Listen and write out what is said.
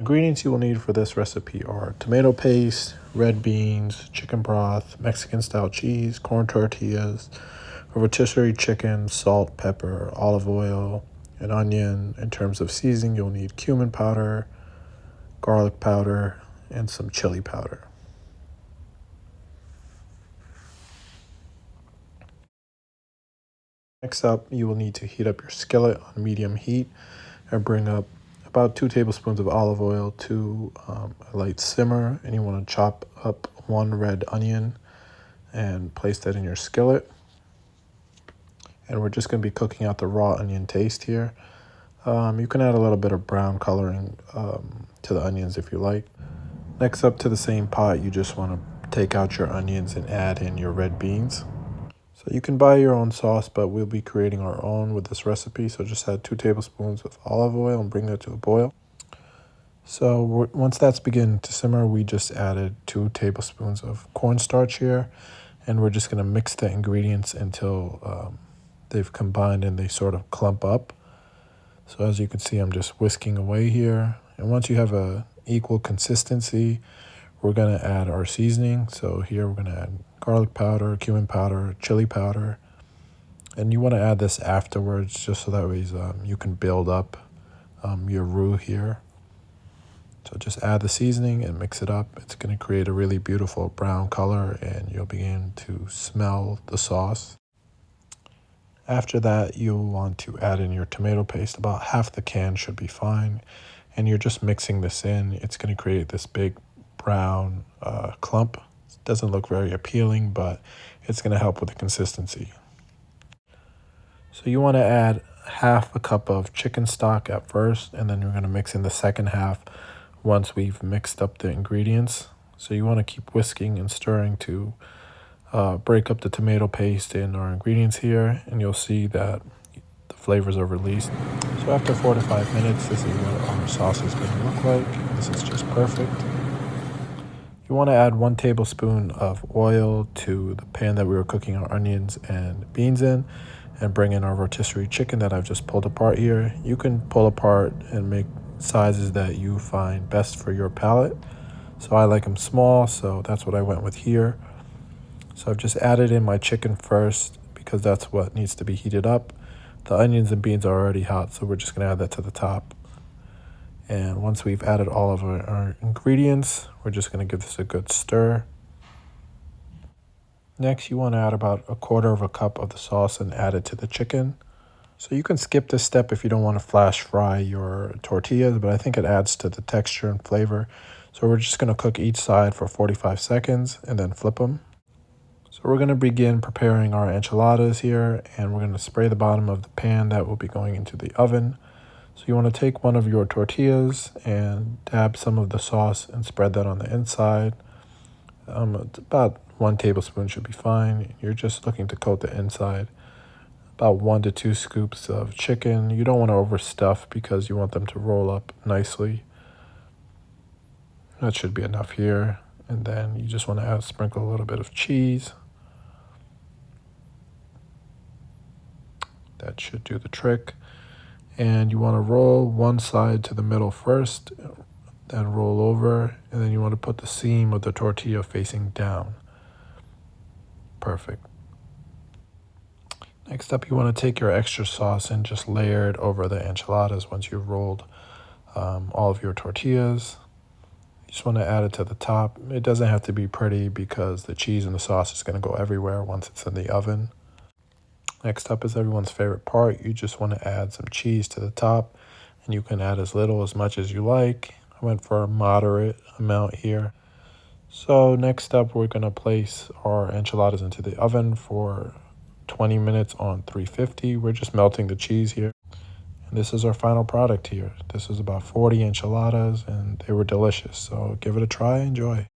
Ingredients you will need for this recipe are tomato paste, red beans, chicken broth, Mexican style cheese, corn tortillas, a rotisserie chicken, salt, pepper, olive oil, an onion. In terms of seasoning, you'll need cumin powder, garlic powder, and some chili powder. Next up, you will need to heat up your skillet on medium heat and bring up about 2 tablespoons of olive oil to a light simmer. And you want to chop up 1 red onion and place that in your skillet. And we're just going to be cooking out the raw onion taste here. You can add a little bit of brown coloring to the onions if you like. Next up, to the same pot, you just want to take out your onions and add in your red beans. So you can buy your own sauce, but we'll be creating our own with this recipe. So just add 2 tablespoons of olive oil and bring that to a boil. So once that's beginning to simmer, we just added 2 tablespoons of cornstarch here. And we're just going to mix the ingredients until they've combined and they sort of clump up. So as you can see, I'm just whisking away here. And once you have a equal consistency, we're going to add our seasoning. So here we're going to add garlic powder, cumin powder, chili powder. And you want to add this afterwards just so that way you can build up your roux here. So just add the seasoning and mix it up. It's going to create a really beautiful brown color and you'll begin to smell the sauce. After that, you'll want to add in your tomato paste. About half the can should be fine. And you're just mixing this in. It's going to create this big brown clump. It doesn't look very appealing, but it's going to help with the consistency. So you want to add half a cup of chicken stock at first, and then you're going to mix in the second half once we've mixed up the ingredients. So you want to keep whisking and stirring to break up the tomato paste in our ingredients here, and you'll see that the flavors are released. So after 4 to 5 minutes, this is what our sauce is going to look like. This is just perfect. You want to add 1 tablespoon of oil to the pan that we were cooking our onions and beans in, and bring in our rotisserie chicken that I've just pulled apart here. You can pull apart and make sizes that you find best for your palate. So I like them small, so that's what I went with here. So I've just added in my chicken first because that's what needs to be heated up. The onions and beans are already hot, so we're just going to add that to the top. And once we've added all of our ingredients, we're just going to give this a good stir. Next, you want to add about 1/4 cup of the sauce and add it to the chicken. So you can skip this step if you don't want to flash fry your tortillas, but I think it adds to the texture and flavor. So we're just going to cook each side for 45 seconds and then flip them. So we're going to begin preparing our enchiladas here, and we're going to spray the bottom of the pan that will be going into the oven. So you want to take one of your tortillas and dab some of the sauce and spread that on the inside. It's about 1 tablespoon should be fine. You're just looking to coat the inside. About 1 to 2 scoops of chicken. You don't want to overstuff because you want them to roll up nicely. That should be enough here. And then you just want to sprinkle a little bit of cheese. That should do the trick. And you want to roll one side to the middle first, then roll over, and then you want to put the seam of the tortilla facing down. Perfect. Next up, you want to take your extra sauce and just layer it over the enchiladas once you've rolled all of your tortillas. You just want to add it to the top. It doesn't have to be pretty because the cheese and the sauce is going to go everywhere once it's in the oven. Next up is everyone's favorite part. You just want to add some cheese to the top, and you can add as little as much as you like. I went for a moderate amount here. So next up, we're going to place our enchiladas into the oven for 20 minutes on 350. We're just melting the cheese here. And this is our final product here. This is about 40 enchiladas, and they were delicious. So give it a try, enjoy.